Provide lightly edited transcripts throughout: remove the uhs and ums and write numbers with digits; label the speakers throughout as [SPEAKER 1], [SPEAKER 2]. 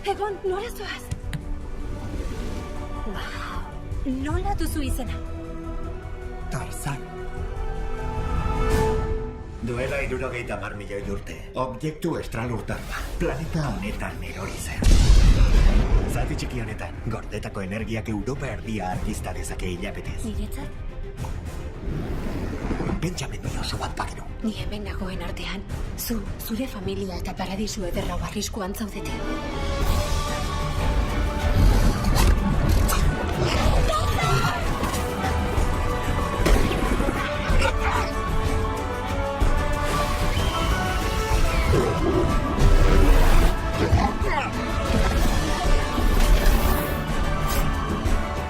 [SPEAKER 1] Egon, nora zoaz? Wow, nola duzu izena?
[SPEAKER 2] Tarzan. Duela 70 milioi urte. Objektu estralurtar bat. Planeta honetan erori zen. Zati txiki honetan, gordetako energiak Europa erdia argizta dezake hilabetez.
[SPEAKER 1] Niretzat?
[SPEAKER 2] Pentsamendu oso bat bagenu.
[SPEAKER 1] Ni hemen nagoen artean. Zure familia eta paradisu ederra arriskuan zaudete.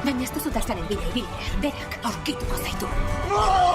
[SPEAKER 1] Baina ez duzu Tarzanen bila ibili behar, berak aurkituko zaitu.